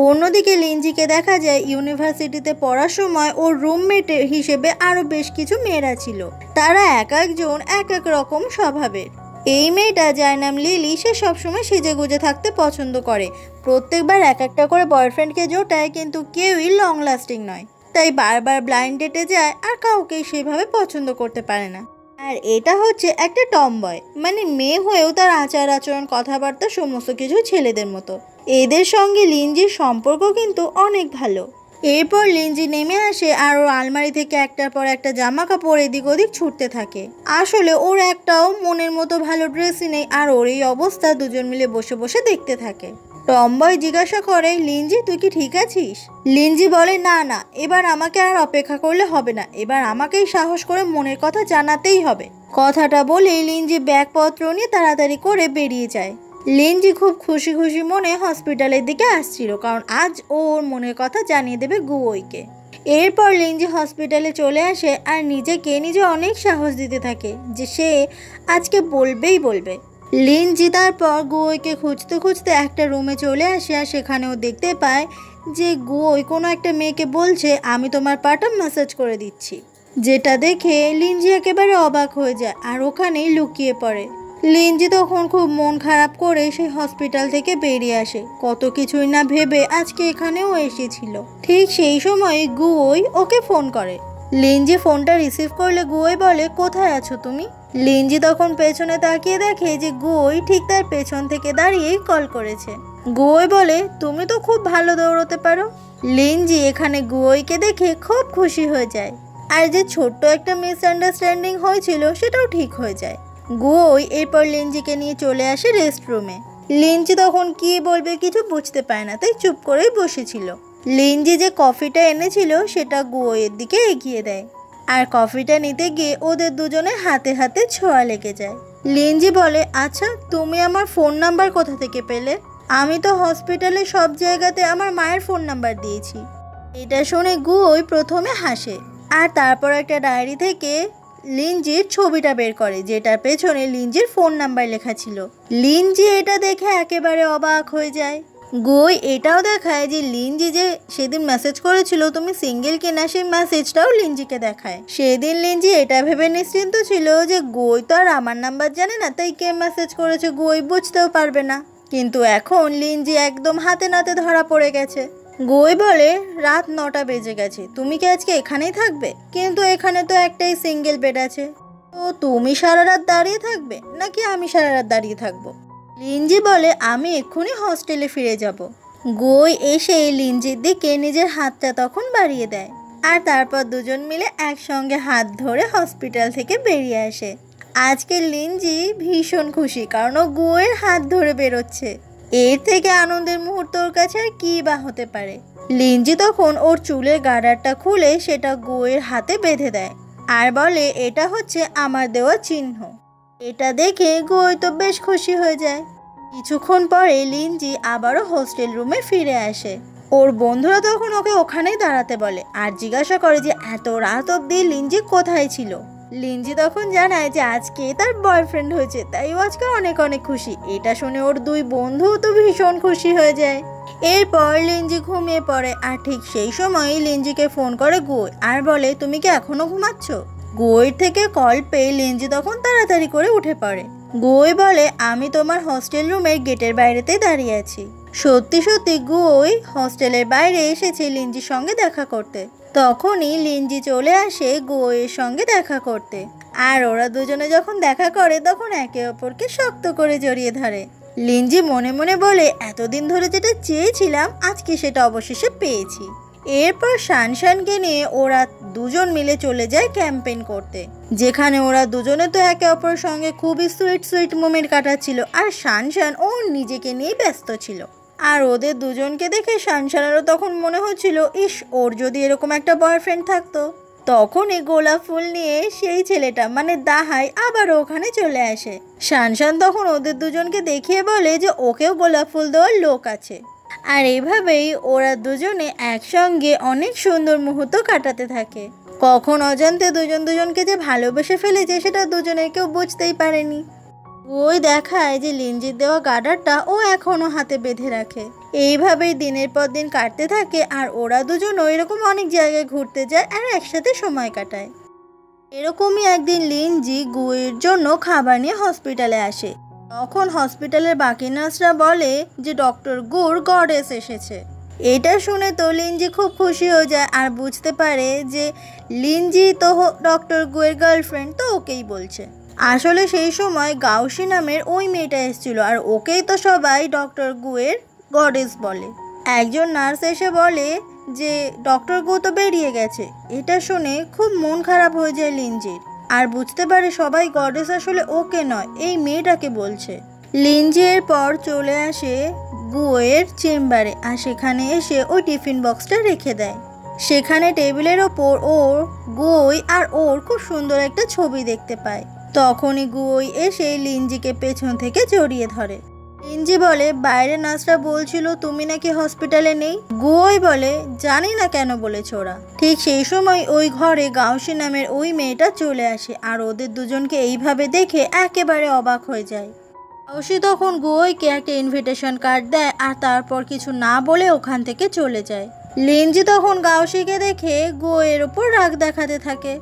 অন্যদিকে লিনজিকে দেখা যায় ইউনিভার্সিটিতে পড়ার সময় ওর রুমমেট হিসেবে আরও বেশ কিছু মেয়েরা ছিল। তারা এক একজন এক এক রকম স্বভাবের। এই মেয়েটা, যার নাম লিলি, সে সবসময় সেজে গুজে থাকতে পছন্দ করে। প্রত্যেকবার এক একটা করে বয়ফ্রেন্ডকে জোটায়, কিন্তু কেউই লং লাস্টিং নয়। তাই বারবার ব্লাইন্ড ডেটে যায় আর কাউকে সেভাবে পছন্দ করতে পারে না। আর এটা হচ্ছে একটা টমবয়, মানে মেয়ে হয়েও তার আচার আচরণ কথাবার্তা সমস্ত কিছু ছেলেদের মতো। এদের সঙ্গে লিনজির সম্পর্ক কিন্তু অনেক ভালো। এরপর লিনজি নেমে আসে আর ওর আলমারি থেকে একটার পর একটা জামা কাপড় এদিক ওদিক ছুটতে থাকে। আসলে ওর একটাও মনের মতো ভালো ড্রেসই নেই, আর ওর এই অবস্থা দুজন মিলে বসে বসে দেখতে থাকে। টমবয় জিজ্ঞাসা করে, লিনজি তুই কি ঠিক আছিস? লিনজি বলে, না না, এবার আমাকে আর অপেক্ষা করলে হবে না, এবার আমাকেই সাহস করে মনের কথা জানাতেই হবে। কথাটা বলে লিনজি ব্যাগপত্র নিয়ে তাড়াতাড়ি করে বেরিয়ে যায়। লিনজি খুব খুশি খুশি মনে হসপিটালের দিকে আসছিল, কারণ আজ ওর মনের কথা জানিয়ে দেবে গুয়োইকে। এরপর লিনজি হসপিটালে চলে আসে আর নিজে অনেক সাহস দিতে থাকে যে সে আজকে বলবেই বলবে। লিনজি তারপর গুয়োইকে খুঁজতে খুঁজতে একটা রুমে চলে আসে, আর সেখানেও দেখতে পায় যে গুয়োই কোনো একটা মেয়েকে বলছে, আমি তোমার পাটা ম্যাসাজ করে দিচ্ছি। যেটা দেখে লিনজি একেবারে অবাক হয়ে যায় আর ওখানেই লুকিয়ে পড়ে। লিনজি তখন খুব মন খারাপ করে সেই হসপিটাল থেকে বেরিয়ে আসে। কত কিছুই না ভেবে আজকে এখানেও এসেছিল। ঠিক সেই সময় গুয়োই ওকে ফোন করে। লিনজি ফোনটা রিসিভ করলে গুয়োই বলে, কোথায় আছো তুমি? লিনজি তখন পেছনে তাকিয়ে দেখে যে গুয়োই ঠিক তার পেছন থেকে দাঁড়িয়েই কল করেছে। গুয়োই বলে, তুমি তো খুব ভালো দৌড়তে পারো। লিনজি এখানে গুয়োইকে দেখে খুব খুশি হয়ে যায়, আর যে ছোট্ট একটা মিসআন্ডারস্ট্যান্ডিং হয়েছিল সেটাও ঠিক হয়ে যায়। গুয়োই এরপর লিঞ্জিকে নিয়ে চলে আসে রেস্টরুমে। লিঞ্জি তখন কি বলবে কিছু বুঝতে পারে না, তাই চুপ করেই বসেছিল। লিঞ্জি যে কফিটা এনেছিল সেটা গুয়োয়ের দিকে এগিয়ে দেয়, আর কফিটা নিতে গিয়ে ওদের দুজনের হাতে হাতে ছোঁয়া লেগে যায়। লিঞ্জি বলে, আচ্ছা তুমি আমার ফোন নাম্বার কোথা থেকে পেলে? আমি তো হসপিটালে সব জায়গাতে আমার মায়ের ফোন নাম্বার দিয়েছি। এটা শুনে গুয়োই প্রথমে হাসে, আর তারপর একটা ডায়েরি থেকে লিঞ্জির ছবিটা বের করে, যেটার পেছনে লিঞ্জির ফোন নাম্বার লেখা ছিল। লিঞ্জি এটা দেখে একেবারে অবাক হয়ে যায়। গুয়োই এটাও দেখায় যে লিঞ্জি যে সেদিন মেসেজ করেছিল তুমি সিঙ্গেল কিনা, সেই মেসেজটাও লিঞ্জিকে দেখায়। সেদিন লিঞ্জি এটা ভেবে নিশ্চিন্ত ছিল যে গুয়োই তো আর আমার নাম্বার জানে না, তাই কে মেসেজ করেছে গুয়োই বুঝতেও পারবে না। কিন্তু এখন লিঞ্জি একদম হাতে নাতে ধরা পড়ে গেছে। গুয়োই বলে, রাত 9টা বেজে গেছে, তুমি কি আজকে এখানেই থাকবে? কিন্তু এখানে তো একটাই সিঙ্গেল বেড আছে। তো তুমি সারা রাত দাঁড়িয়ে থাকবে নাকি আমি সারা রাত দাঁড়িয়ে থাকবো? লিঞ্জি বলে, আমি এক্ষুনি হস্টেলে ফিরে যাব। গুয়োই এসে লিঞ্জির দিকে নিজের হাতটা তখন বাড়িয়ে দেয়, আর তারপর দুজন মিলে একসঙ্গে হাত ধরে হসপিটাল থেকে বেরিয়ে আসে। আজকে লিঞ্জি ভীষণ খুশি, কারণ ও গুয়োয়ের হাত ধরে বেরোচ্ছে। এর থেকে আনন্দের মুহূর্ত ওর কাছে আর কি বা হতে পারে। লিঞ্জি তখন ওর চুলের গার্ডারটা খুলে সেটা গুয়োয়ের হাতে বেঁধে দেয়, আর বলে, এটা হচ্ছে আমার দেওয়া চিহ্ন। এটা দেখে গুয়োই তো বেশ খুশি হয়ে যায়। কিছুক্ষণ পরে লিঞ্জি আবারও হোস্টেল রুমে ফিরে আসে। ওর বন্ধুরা তখন ওকে ওখানেই দাঁড়াতে বলে, আর জিজ্ঞাসা করে যে এত রাত অবধি লিঞ্জি কোথায় ছিল। লিঞ্জি তখন জানায় যে আজকে তার বয়ফ্রেন্ড হয়েছে, তাই ও আজকে অনেক অনেক খুশি। এটা শুনে ওর দুই বন্ধু তো ভীষণ খুশি হয়ে যায়। এরপর লিঞ্জি ঘুমিয়ে পড়ে, আর ঠিক সেই সময় লিঞ্জিকে ফোন করে গুয়োই, আর বলে, তুমি কি এখনো ঘুমাচ্ছ? গুয়োর থেকে কল পেয়ে লিঞ্জি তখন তাড়াতাড়ি করে উঠে পড়ে। গুয়োই বলে, আমি তোমার হস্টেল রুমের গেটের বাইরেতেই দাঁড়িয়ে আছি। সত্যি সত্যি গুয়োই হস্টেলের বাইরে এসেছে লিঞ্জির সঙ্গে দেখা করতে। তখনই লিঞ্জি চলে আসে গুয়োয়ের সঙ্গে দেখা করতে, আর ওরা দুজনে যখন দেখা করে তখন একে অপরকে শক্ত করে জড়িয়ে ধরে। লিঞ্জি মনে মনে বলে, এতদিন ধরে যেটা চেয়েছিলাম আজকে সেটা অবশেষে পেয়েছি। এরপর শানশানকে নিয়ে ওরা দুজন মিলে চলে যায় ক্যাম্পেইন করতে, যেখানে ওরা দুজনে তো একে অপরের সঙ্গে খুবই সুইট সুইট মোমেন্ট কাটাচ্ছিল, আর শানশান ওর নিজেকে নিয়ে ব্যস্ত ছিল। আর ওদের দুজনকে দেখে শানশানেরও তখন মনে হচ্ছিল, ইস ওর যদি এরকম একটা বয়ফ্রেন্ড থাকতো। তখনই গোলাপ ফুল নিয়ে সেই ছেলেটা মানে দাহাই আবারও ওখানে চলে আসে। শানশান তখন ওদের দুজনকে দেখিয়ে বলে যে ওকেও গোলাপ ফুল দেওয়ার লোক আছে। আর এইভাবেই ওরা দুজনে একসঙ্গে অনেক সুন্দর মুহূর্ত কাটাতে থাকে। কখন অজান্তে দুজন দুজনকে যে ভালোবেসে ফেলেছে সেটা দুজনের কেউ বুঝতেই পারেনি। ওই দেখায় যে লিঞ্জির দেওয়া গার্ডারটা ও এখনো হাতে বেঁধে রাখে। এইভাবেই দিনের পর দিন কাটতে থাকে, আর ওরা দুজন এরকম অনেক জায়গায় ঘুরতে যায় আর একসাথে সময় কাটায়। এরকমই একদিন লিঞ্জি গুয়োর জন্য খাবার নিয়ে হসপিটালে আসে। তখন হসপিটালের বাকি নার্সরা বলে যে ডক্টর গুর গডেস এসেছে। এটা শুনে তো লিঞ্জি খুব খুশি হয়ে যায়, আর বুঝতে পারে যে লিঞ্জি তো ডক্টর গুয়ের গার্লফ্রেন্ড, তো ওকেই বলছে। আসলে সেই সময় গাউসি নামের ওই মেয়েটা এসেছিল, আর ওকেই তো সবাই ডক্টর গুয়ের গডেস বলে। একজন নার্স এসে বলে যে ডক্টর গু তো বেরিয়ে গেছে। এটা শুনে খুব মন খারাপ হয়ে যায় লিঞ্জির, আর বুঝতে পারে সবাই গডেস আসলে ওকে নয়, এই মেয়েটাকে বলছে। লিঞ্জি এর পর চলে আসে গুয়ের চেম্বারে, আর সেখানে এসে ওই টিফিন বক্সটা রেখে দেয়। সেখানে টেবিলের ওপর ওর গুই আর ওর খুব সুন্দর একটা ছবি দেখতে পায়। তখনই গুই এসে লিঞ্জিকে পেছন থেকে জড়িয়ে ধরে। লিঞ্জি বলে, বাইরে নার্সরা বলছিল তুমি নাকি হসপিটালে নেই। গুই বলে, জানি না কেন বলেছে ওরা। ঠিক সেই সময় ওই ঘরে গাউসি নামের ওই মেয়েটা চলে আসে, আর ওদের দুজনকে এইভাবে দেখে একেবারে অবাক হয়ে যায়। গাউসি তখন গুইকে একটা ইনভিটেশন কার্ড দেয়, আর তারপর কিছু না বলে ওখান থেকে চলে যায়। লিঞ্জি তখন গাউসিকে দেখে গুইয়ের উপর রাগ দেখাতে থাকে।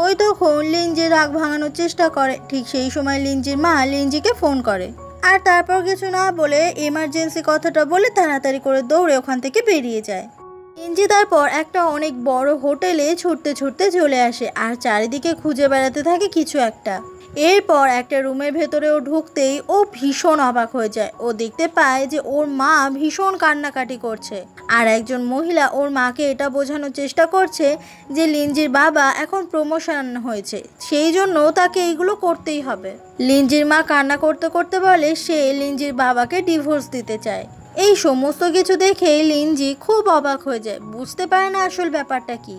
ওই তখন লিঞ্জির রাগ ভাঙানোর চেষ্টা করে। ঠিক সেই সময় লিঞ্জির মা লিঞ্জিকে ফোন করে, আর তারপর কিছু না বলে এমার্জেন্সি কথাটা বলে তাড়াতাড়ি করে দৌড়ে ওখান থেকে বেরিয়ে যায়। লিঞ্জি তারপর একটা অনেক বড় হোটেলে ছুটতে ছুটতে চলে আসে, আর চারিদিকে খুঁজে বেড়াতে থাকে কিছু একটা। এরপর একটা রুমের ভেতরে ও ঢুকতেই ও ভীষণ অবাক হয়ে যায়। ও দেখতে পায় যে ওর মা ভীষণ কান্নাকাটি করছে, আর একজন মহিলা ওর মাকে এটা বোঝানোর চেষ্টা করছে যে লিনজির বাবা এখন প্রমোশন হয়েছে, সেই জন্য তাকে এইগুলো করতেই হবে। লিনজির মা কান্না করতে করতে বলে সে লিনজির বাবাকে ডিভোর্স দিতে চায়। এই সমস্ত কিছু দেখে লিনজি খুব অবাক হয়ে যায়, বুঝতে পারে না আসল ব্যাপারটা কি।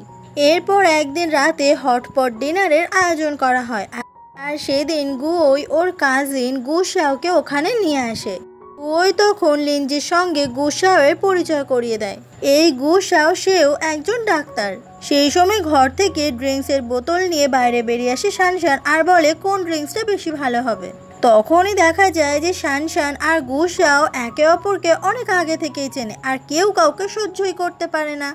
এরপর একদিন রাতে হটপট ডিনারের আয়োজন করা হয়, আর সেদিন গুয়োই ওর কাজিন গুশাওকে ওখানে নিয়ে আসে। গুয়োই তখন লিনজির সঙ্গে গুশাওয়ের পরিচয় করিয়ে দেয়। এই গুশাও সেও একজন ডাক্তার। সেই সময় ঘর থেকে ড্রিঙ্কসের বোতল নিয়ে বাইরে বেরিয়ে আসে শানশান আর বলে কোন ড্রিঙ্কসটা বেশি ভালো হবে। তখনই দেখা যায় যে শানশান আর গুশাও একে অপরকে অনেক আগে থেকেই চেনে, আর কেউ কাউকে সহ্যই করতে পারে না।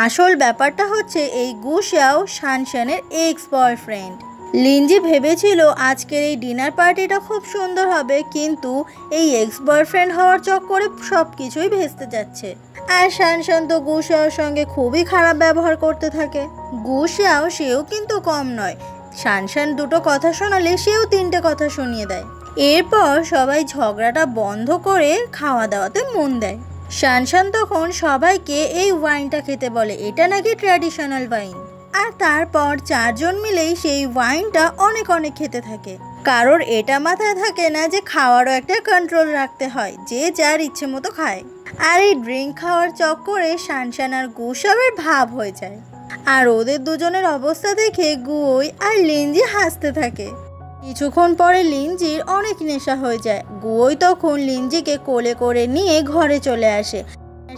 আসল ব্যাপারটা হচ্ছে এই গুশাও শানশানের এক্স বয়ফ্রেন্ড। লিনজি ভেবেছিল আজকের এই ডিনার পার্টিটা খুব সুন্দর হবে, কিন্তু এই এক্স বয়ফ্রেন্ড হওয়ার চক্করে সব কিছুই ভেস্তে যাচ্ছে। আর শানশান তো গুশাওর সঙ্গে খুবই খারাপ ব্যবহার করতে থাকে। গুশাও সেও কিন্তু কম নয়, শানশান দুটো কথা শোনালে সেও তিনটে কথা শুনিয়ে দেয়। এরপর সবাই ঝগড়াটা বন্ধ করে খাওয়া দাওয়াতে মন দেয়। শানশান তখন সবাইকে এই ওয়াইনটা খেতে বলে, এটা নাকি ট্র্যাডিশনাল ওয়াইন। আর তারপর চারজন মিলেই সেই ওয়াইনটা অনেক অনেক খেতে থাকে। কারোর এটা মাথায় থাকে না যে খাওয়ারও একটা কন্ট্রোল রাখতে হয়, যে যার ইচ্ছে মতো খায়। আর এই ড্রিঙ্ক খাওয়ার চক্করে শানশান আর গুশাওয়ের ভাব হয়ে যায়। আর ওদের দুজনের অবস্থা দেখে গুয়োই আর লিনজি হাসতে থাকে। কিছুক্ষণ পরে লিনজির অনেক নেশা হয়ে যায়। গুয়োই তখন লিনজিকে কোলে করে নিয়ে ঘরে চলে আসে,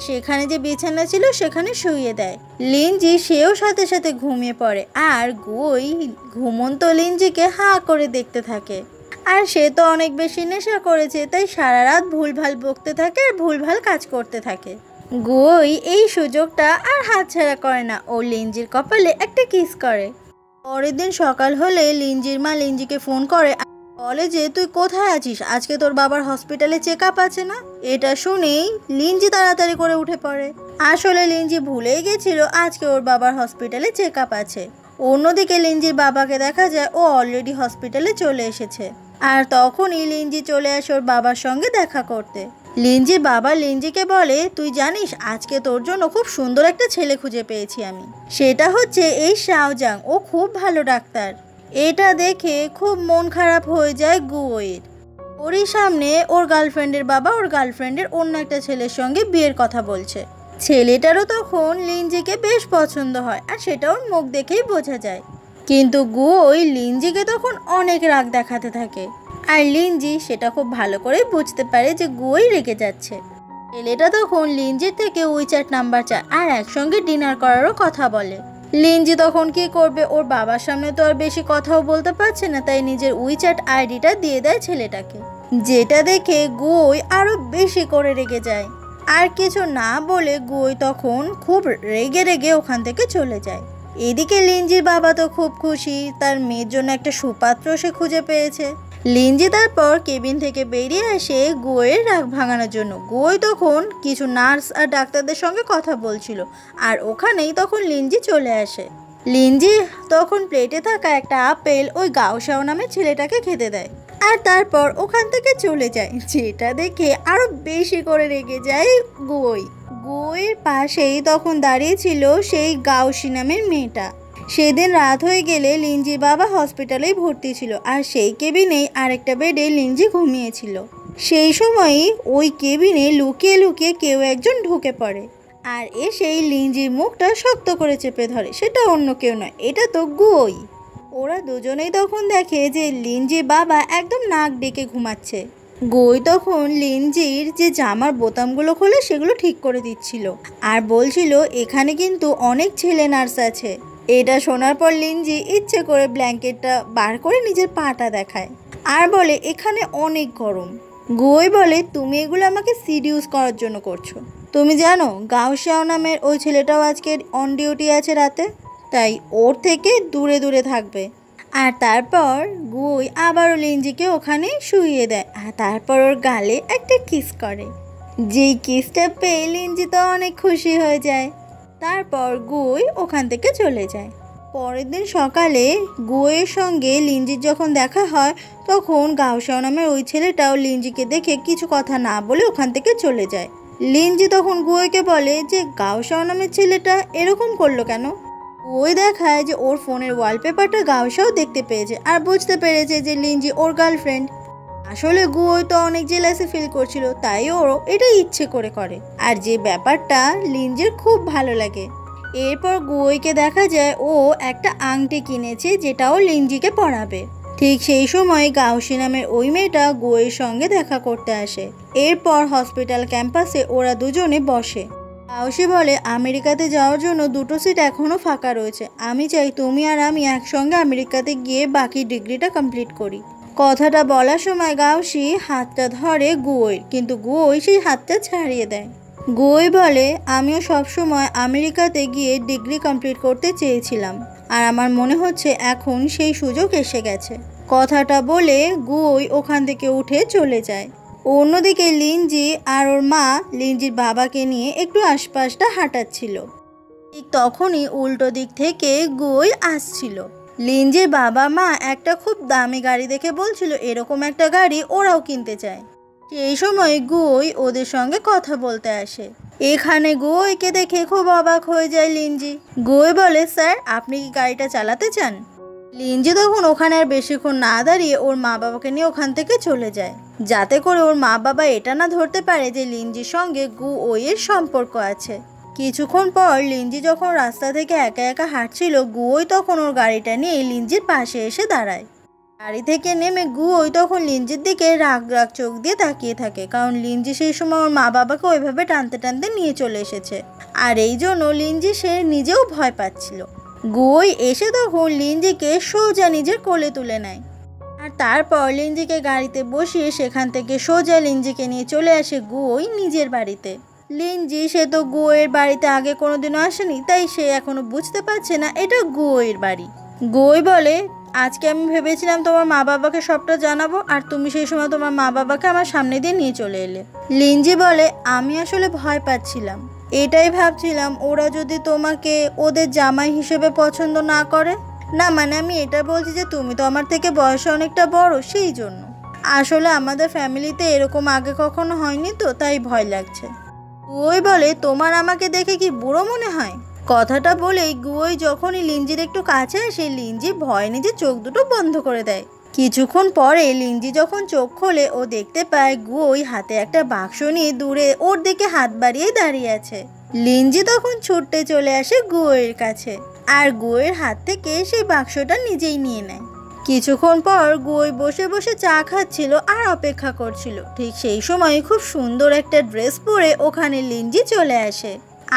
সেখানে যে বিছানা ছিল সেখানে শুইয়ে দেয়। লিনজি সেও সাথে সাথে ঘুমিয়ে পড়ে, আর গুয়োই ঘুমন্ত লিনজিকে হাঁ করে দেখতে থাকে। আর সে তো অনেক বেশি নেশা করেছে, তাই সারা রাত ভুলভাল বকতে থাকে আর ভুলভাল কাজ করতে থাকে। গুয়োই এই সুযোগটা আর হাতছাড়া করে না, ও লিনজির কপালে একটা কিস করে। পরের দিন সকাল হলে লিনজির মা লিনজিকে ফোন করে, বলে যে তুই কোথায় আছিস, আজকে তোর বাবার হসপিটালে চেক আপ আছে না। এটা শুনেই লিনজি তাড়াতাড়ি করে উঠে পড়ে। আসলে লিনজি ভুলেই গেছিল আজকে ওর বাবার হসপিটালে চেক আপ আছে। অন্যদিকে লিনজির বাবাকে দেখা যায় ও অলরেডি হসপিটালে চলে এসেছে, আর তখনই লিনজি চলে আসে ওর বাবার সঙ্গে দেখা করতে। লিনজির বাবা লিনজিকে বলে, তুই জানিস আজকে তোর জন্য খুব সুন্দর একটা ছেলে খুঁজে পেয়েছি আমি, সেটা হচ্ছে এই শাওজাং, ও খুব ভালো ডাক্তার। এটা দেখে খুব মন খারাপ হয়ে যায় গুয়োয়ের। ওরই সামনে ওর গার্লফ্রেন্ডের বাবা ওর গার্লফ্রেন্ডের অন্য একটা ছেলের সঙ্গে বিয়ের কথা বলছে। ছেলেটারও তখন লিনজিকে বেশ পছন্দ হয়, আর সেটা ওর মুখ দেখেই বোঝা যায়। কিন্তু গুয়োই লিনজিকে তখন অনেক রাগ দেখাতে থাকে, আর লিনজি সেটা খুব ভালো করে বুঝতে পারে যে গুয়োই রেগে যাচ্ছে। ছেলেটা তখন লিনজির থেকে উইচ্যাট নাম্বার চায় আর একসঙ্গে ডিনার করারও কথা বলে। লিনজি তখন কি করবে, ওর বাবার সামনে তো আর বেশি কথাও বলতে পারছে না, তাই নিজের উইচ্যাট আইডিটা দিয়ে দেয় ছেলেটাকে। যেটা দেখে গুয়োই আরো বেশি করে রেগে যায়। আর কিছু না বলে গুয়োই তখন খুব রেগে রেগে ওখান থেকে চলে যায়। এদিকে লিনজির বাবা তো খুব খুশি, তার মেয়ের জন্য একটা সুপাত্র সে খুঁজে পেয়েছে। লিনজি তারপর কেবিন থেকে বেরিয়ে আসে গুয়োয়ের রাগ ভাঙানোর জন্য। গুয়োই তখন কিছু নার্স আর ডাক্তারদের সঙ্গে কথা বলছিল, আর ওখানেই তখন লিনজি চলে আসে। লিনজি তখন প্লেটে থাকা একটা আপেল ওই গাওশাও নামে ছেলেটাকে খেতে দেয়, আর তারপর ওখান থেকে চলে যায়। যেটা দেখে আরো বেশি করে রেগে যায় গুয়োই। গুয়োয়ের পাশেই তখন দাঁড়িয়ে ছিল সেই গাওশি নামের মেয়েটা। সেদিন রাত হয়ে গেলে লিনজির বাবা হসপিটালেই ভর্তি ছিল, আর সেই কেবিনেই আরেকটা বেডে লিনজি ঘুমিয়েছিল। সেই সময়ই ওই কেবিনে লুকিয়ে লুকিয়ে কেউ একজন ঢুকে পড়ে, আর এসেই লিনজির মুখটা শক্ত করে চেপে ধরে। সেটা অন্য কেউ নয়, এটা তো গুয়োই। ওরা দুজনেই তখন দেখে যে লিনজির বাবা একদম নাক ডেকে ঘুমাচ্ছে। গুয়োই তখন লিনজির যে জামার বোতামগুলো খোলে সেগুলো ঠিক করে দিচ্ছিল, আর বলছিল এখানে কিন্তু অনেক ছেলে নার্স আছে। এটা শোনার পর লিনজি ইচ্ছে করে ব্ল্যাঙ্কেটটা বার করে নিজের পাটা দেখায়, আর বলে এখানে অনেক গরম। গুয়োই বলে তুমি এগুলো আমাকে সিডিউস করার জন্য করছো। তুমি জানো গাওশাও নামের ওই ছেলেটাও আজকে অন ডিউটি আছে রাতে, তাই ওর থেকে দূরে দূরে থাকবে। আর তারপর গুয়োই আবারও লিনজিকে ওখানে শুইয়ে দেয়, আর তারপর ওর গালে একটা কিস করে। যেই কিসটা পেয়ে লিনজি তো অনেক খুশি হয়ে যায়। তারপর গুয়োই ওখান থেকে চলে যায়। পরের দিন সকালে গুয়োর সঙ্গে লিঞ্জির যখন দেখা হয়, তখন গাওশাও নামের ওই ছেলেটাও লিঞ্জিকে দেখে কিছু কথা না বলে ওখান থেকে চলে যায়। লিঞ্জি তখন গুয়োকে বলে যে গাওশাও নামের ছেলেটা এরকম করলো কেন। ওই দেখায় যে ওর ফোনের ওয়ালপেপারটা গাওশাও দেখতে পেয়েছে আর বুঝতে পেরেছে যে লিঞ্জি ওর গার্লফ্রেন্ড। আসলে গুয়োই তো অনেক জেলাসি ফিল করছিল, তাই ওরও এটা ইচ্ছে করে আর যে ব্যাপারটা লিঞ্জির খুব ভালো লাগে। এরপর গুয়োকে দেখা যায় ও একটা আংটি কিনেছে যেটাও লিঞ্জিকে পরাবে। ঠিক সেই সময় গাওশি নামের ওই মেয়েটা গুয়োর সঙ্গে দেখা করতে আসে। এরপর হসপিটাল ক্যাম্পাসে ওরা দুজনে বসে। গাওশি বলে আমেরিকাতে যাওয়ার জন্য 2টো সিট এখনও ফাঁকা রয়েছে, আমি চাই তুমি আর আমি একসঙ্গে আমেরিকাতে গিয়ে বাকি ডিগ্রিটা কমপ্লিট করি। কথাটা বলার সময় গাওশি হাতটা ধরে গুয়োর, কিন্তু গুয়োই সেই হাতটা ছাড়িয়ে দেয়। গুয়োই বলে আমিও সবসময় আমেরিকাতে গিয়ে ডিগ্রি কমপ্লিট করতে চেয়েছিলাম আর আমার মনে হচ্ছে এখন সেই সুযোগ এসে গেছে। কথাটা বলে গুয়োই ওখান থেকে উঠে চলে যায়। অন্যদিকে লিঞ্জি আর ওর মা লিঞ্জির বাবাকে নিয়ে একটু আশপাশটা হাঁটাচ্ছিল। ঠিক তখনই উল্টো দিক থেকে গুয়োই আসছিল। লিঞ্জির বাবা মা একটা খুব দামি গাড়ি দেখে বলছিল এরকম একটা গাড়ি ওরাও কিনতে চায়। সেই সময় গুয়োই ওদের সঙ্গে কথা বলতে আসে। এখানে গুয়োইকে দেখে খুব অবাক হয়ে যায় লিঞ্জি। গুয়োই বলে স্যার আপনি কি গাড়িটা চালাতে চান। লিঞ্জি তখন ওখানে আর বেশিক্ষণ না দাঁড়িয়ে ওর মা বাবাকে নিয়ে ওখান থেকে চলে যায়, যাতে করে ওর মা বাবা এটা না ধরতে পারে যে লিঞ্জির সঙ্গে গুয়োইয়ের সম্পর্ক আছে। কিছুক্ষণ পর লিঞ্জি যখন রাস্তা থেকে একা একা হাঁটছিল, গুয়োই তখন ওর গাড়িটা নিয়ে লিঞ্জির পাশে এসে দাঁড়ায়। গাড়ি থেকে নেমে গুয়োই তখন লিঞ্জির দিকে রাগ রাগ চোখ দিয়ে তাকিয়ে থাকে, কারণ লিঞ্জি সেই সময় ওর মা বাবাকে ওইভাবে টানতে টানতে নিয়ে চলে এসেছে আর এই জন্য লিঞ্জি সে নিজেও ভয় পাচ্ছিল। গুয়োই এসে তখন লিঞ্জিকে সোজা নিজের কোলে তুলে নেয় আর তারপর লিঞ্জিকে গাড়িতে বসিয়ে সেখান থেকে সোজা লিঞ্জিকে নিয়ে চলে আসে গুয়োই নিজের বাড়িতে। লিঞ্জি সে তো গুয়োর বাড়িতে আগে কোনোদিনও আসেনি, তাই সে এখনো বুঝতে পারছে না এটা গুয়োর বাড়ি। গুয়োই বলে আজকে আমি ভেবেছিলাম তোমার মা বাবাকে সবটা জানাবো আর তুমি সেই সময় তোমার মা বাবাকে আমার সামনে দিয়ে নিয়ে চলে এলে। লিঞ্জি বলে আমি আসলে ভয় পাচ্ছিলাম, এটাই ভাবছিলাম ওরা যদি তোমাকে ওদের জামাই হিসেবে পছন্দ না করে। না মানে আমি এটা বলছি যে তুমি তো আমার থেকে বয়সে অনেকটা বড়, সেই জন্য। আসলে আমাদের ফ্যামিলিতে এরকম আগে কখনো হয়নি তো তাই ভয় লাগছে। গুয়োই বলে তোমার আমাকে দেখে কি বুড়ো মনে হয়। কথাটা বলেই গুয়োই যখনই লিঞ্জির একটু কাছে আসে লিঞ্জি ভয় নিজে চোখ দুটো বন্ধ করে দেয়। কিছুক্ষণ পরে লিঞ্জি যখন চোখ খোলে ও দেখতে পায় গুয়োই হাতে একটা বাক্স নিয়ে দূরে ওর দিকে হাত বাড়িয়ে দাঁড়িয়ে আছে। লিঞ্জি তখন ছুটতে চলে আসে গুয়োর কাছে আর গুয়োর হাত থেকে সেই বাক্সটা নিজেই নিয়ে নেয়। কিছুক্ষণ পর গুয়োই বসে বসে চা খাচ্ছিল আর অপেক্ষা করছিল। ঠিক সেই সময় খুব সুন্দর একটা ড্রেস পরে ওখানে লিঞ্জি চলে আসে।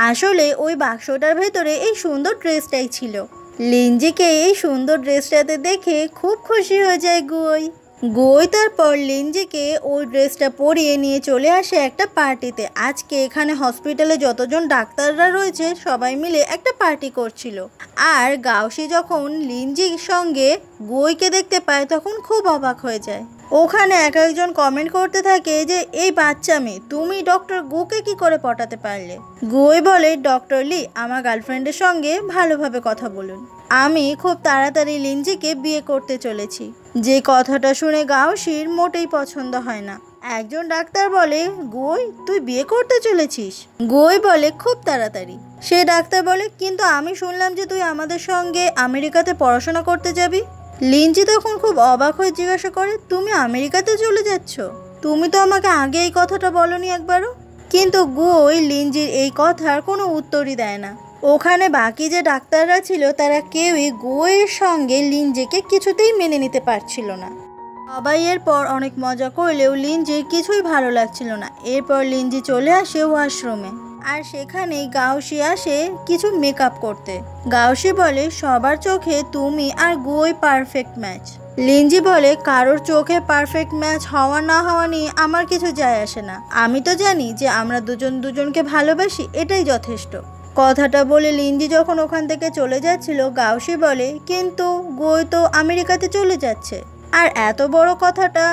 আসলে ওই বাক্সটার ভেতরে এই সুন্দর ড্রেসটাই ছিল। লিঞ্জিকে এই সুন্দর ড্রেসটাতে দেখে খুব খুশি হয়ে যায় গুয়োই তারপর লিঞ্জিকে ওই ড্রেসটা পরিয়ে নিয়ে চলে আসে একটা পার্টিতে। আজকে এখানে হসপিটালে যতজন ডাক্তাররা রয়েছে সবাই মিলে একটা পার্টি করছিল আর গাওশি যখন লিঞ্জির সঙ্গে গুয়োইকে দেখতে পায় তখন খুব অবাক হয়ে যায়। ওখানে এক একজন কমেন্ট করতে থাকে যে এই বাচ্চা মেয়ে তুমি ডক্টর গুকে কি করে পটাতে পারলে। গুয়োই বলে ডক্টর লি আমার গার্লফ্রেন্ডের সঙ্গে ভালোভাবে কথা বলুন, আমি খুব তাড়াতাড়ি লিঞ্জিকে বিয়ে করতে চলেছি। যে কথাটা শুনে গাওশির মোটেই পছন্দ হয় না। একজন ডাক্তার বলে গুয়োই তুই বিয়ে করতে চলেছিস। গুয়োই বলে খুব তাড়াতাড়ি। সে ডাক্তার বলে কিন্তু আমি শুনলাম যে তুই আমাদের সঙ্গে আমেরিকাতে পড়াশোনা করতে যাবি। লিঞ্জি তখন খুব অবাক হয়ে জিজ্ঞাসা করে তুমি আমেরিকাতে চলে যাচ্ছ, তুমি তো আমাকে আগে এই কথাটা বলনি একবারও। কিন্তু গুয়োই লিঞ্জির এই কথার কোনো উত্তরই দেয় না। ওখানে বাকি যে ডাক্তাররা ছিল তারা কেউই গুয়োর সঙ্গে লিঞ্জিকে কিছুতেই মেনে নিতে পারছিল না। সবাই এরপর অনেক মজা করলেও লিঞ্জির কিছুই ভালো লাগছিল না। এরপর লিঞ্জি চলে আসে ওয়াশরুমে আর সেখানেই গাওশি আসে কিছু মেকআপ করতে। গাওশি বলে সবার চোখে তুমি আর গুয়োই পারফেক্ট ম্যাচ। লিঞ্জি বলে কারোর চোখে পারফেক্ট ম্যাচ হওয়া না হওয়া নিয়ে আমার কিছু যায় আসে না, আমি তো জানি যে আমরা দুজন দুজনকে ভালোবাসি, এটাই যথেষ্ট। কথাটা বলে লিঞ্জি যখন ওখান থেকে চলে যাচ্ছিল গাওশি বলে কিন্তু গুয়োই তো আমেরিকাতে চলে যাচ্ছে আর এত বড় কথাটা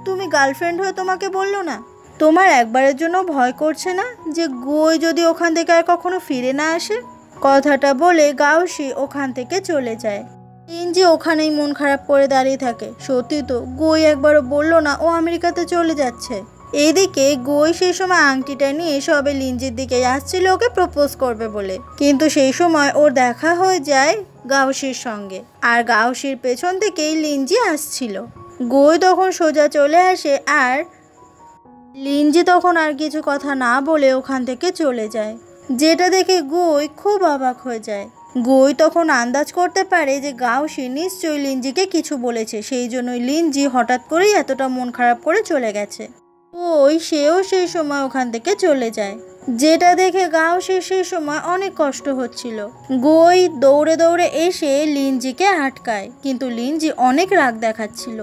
তুমি গার্লফ্রেন্ড হয়ে তোমাকে বললো না। তোমার একবারের জন্য ভয় করছে না যে গুয়োই যদি ওখান থেকে আর কখনো ফিরে না আসে। কথাটা বলে গাউসি ওখান থেকে চলে যায়। লিনজি ওখানেই মন খারাপ করে দাঁড়িয়ে থাকে। সত্যি তো, গই একবারও বললো না ও আমেরিকাতে চলে যাচ্ছে। এদিকে গই সেই সময় আংটিটা নিয়ে সবে লিনজির দিকে আসছিল ওকে প্রপোজ করবে বলে, কিন্তু সেই সময় ওর দেখা হয়ে যায় গাউসির সঙ্গে, আর গাউসির পেছন থেকেই লিনজি আসছিল। গই তখন সোজা চলে আসে, আর লিনজি তখন আর কিছু কথা না বলে ওখান থেকে চলে যায়, যেটা দেখে গই খুব অবাক হয়ে যায়। গই তখন আন্দাজ করতে পারে যে গাউসি নিশ্চয়ই লিনজিকে কিছু বলেছে, সেই জন্যই লিনজি হঠাৎ করেই এতটা মন খারাপ করে চলে গেছে। সেও সেই সময় ওখান থেকে চলে যায়, যেটা দেখে গাউসির সেই সময় অনেক কষ্ট হচ্ছিল। গই দৌড়ে দৌড়ে এসে লিনজিকে আটকায়, কিন্তু লিনজি অনেক রাগ দেখাচ্ছিল।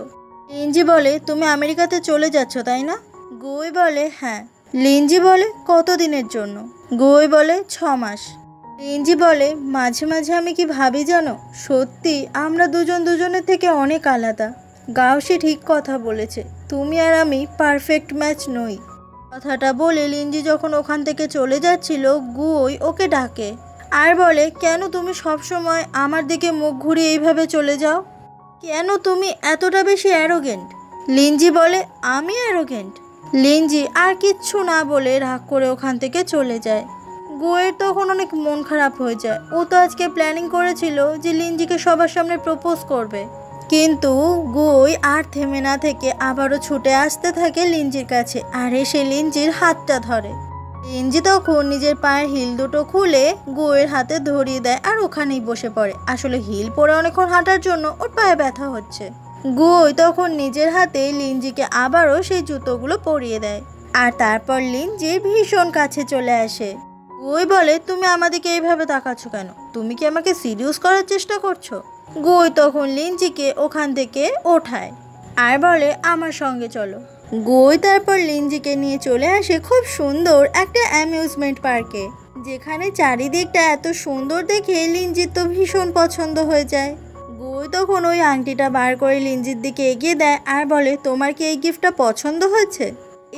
লিনজি বলে, তুমি আমেরিকাতে চলে যাচ্ছ তাই না? গই বলে, হ্যাঁ। লিনজি বলে, কতদিনের জন্য? গই বলে, 6 মাস। লিনজি বলে, মাঝে মাঝে আমি কি ভাবি জানো, সত্যি আমরা দুজন দুজনের থেকে অনেক আলাদা। গাউসি ঠিক কথা বলেছে, তুমি আর আমি পারফেক্ট ম্যাচ নই। কথাটা বলে লিনজি যখন ওখান থেকে চলে যাচ্ছিল, গই ওকে ডাকে আর বলে, কেন তুমি সবসময় আমার দিকে মুখ ঘুরিয়ে এইভাবে চলে যাও? কেন তুমি এতটা বেশি অ্যারোগেন্ট? লিনজি বলে, আমি অ্যারোগেন্ট? লিনজি আর কিচ্ছু না বলে রাগ করে ওখান থেকে চলে যায়। গইয়ের তখন অনেক মন খারাপ হয়ে যায়। ও তো আজকে প্ল্যানিং করেছিল যে লিনজিকে সবার সামনে প্রপোজ করবে, কিন্তু গই আর থেমে না থেকে আবারও ছুটে আসতে থাকে লিনজির কাছে, আর এসে লিনজির হাতটা ধরে। লিনজি তখন নিজের পায়ের হিল দুটো খুলে গইয়ের হাতে ধরিয়ে দেয় আর ওখানেই বসে পড়ে। আসলে হিল পরে অনেকক্ষণ হাঁটার জন্য ওর পায়ে ব্যথা হচ্ছে। গই তখন নিজের হাতে লিনজিকে আবারও সেই জুতোগুলো পরিয়ে দেয়, আর তারপর লিনজির ভীষণ কাছে চলে আসে। গই বলে, তুমি আমাদেরকে এইভাবে তাকাচ্ছ কেন? তুমি কি আমাকে সিরিয়াস করার চেষ্টা করছো? গই তখন লিনজিকে ওখান থেকে ওঠায় আর বলে, আমার সঙ্গে চলো। গই তারপর লিনজিকে নিয়ে চলে আসে খুব সুন্দর একটা অ্যামিউজমেন্ট পার্কে, যেখানে চারিদিকটা এত সুন্দর দেখে লিনজির তো ভীষণ পছন্দ হয়ে যায়। গই তখন ওই আংটিটা বার করে লিনজির দিকে এগিয়ে দেয় আর বলে, তোমার কি এই গিফটটা পছন্দ হয়েছে?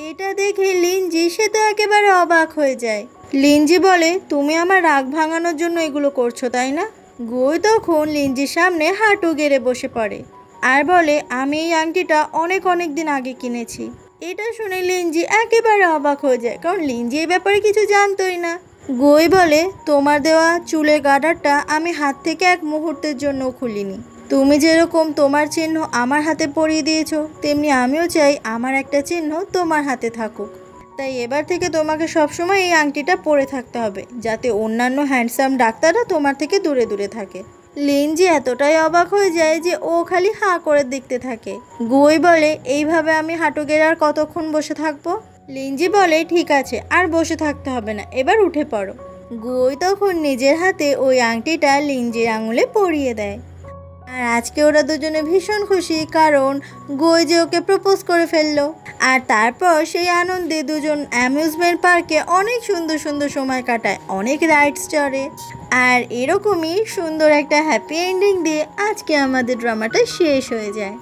এটা দেখে লিনজি সে তো একেবারে অবাক হয়ে যায়। লিনজি বলে, তুমি আমার রাগ ভাঙানোর জন্য এগুলো করছো তাই না? গই তখন লিনজির সামনে হাঁটু গেড়ে বসে পড়ে আর বলে, আমি এই আংটিটা অনেক দিন আগে কিনেছি। এটা শুনে লিনজি একেবারে অবাক হয়ে যায়, কারণ লিনজি এই ব্যাপারে কিছু জানতোই না। গই বলে, তোমার দেওয়া চুলের গার্ডারটা আমি হাত থেকে এক মুহূর্তের জন্য খুলিনি। তুমি যেরকম তোমার চিহ্ন আমার হাতে পরিয়ে দিয়েছো, তেমনি আমিও চাই আমার একটা চিহ্ন তোমার হাতে থাকুক। তাই এবার থেকে তোমাকে সবসময় এই আংটিটা পরে থাকতে হবে, যাতে অন্যান্য হ্যান্ডসাম ডাক্তাররা তোমার থেকে দূরে দূরে থাকে। লিনজি এতটাই অবাক হয়ে যায় যে ও খালি হাঁ করে দেখতে থাকে। গই বলে, এইভাবে আমি হাঁটু গেড়ে আর কতক্ষণ বসে থাকবো? লিনজি বলে, ঠিক আছে, আর বসে থাকতে হবে না, এবার উঠে পড়ো। গই তখন নিজের হাতে ওই আংটিটা লিনজির আঙুলে পরিয়ে দেয়, আর আজকে ওরা দুজনে ভীষণ খুশি, কারণ গই যে ওকে প্রপোজ করে ফেললো। আর তারপর সেই আনন্দে দুজন অ্যামিউজমেন্ট পার্কে অনেক সুন্দর সুন্দর সময় কাটায়, অনেক রাইডস চড়ে, আর এরকমই সুন্দর একটা হ্যাপি এন্ডিং দিয়ে আজকে আমাদের ড্রামাটা শেষ হয়ে যায়।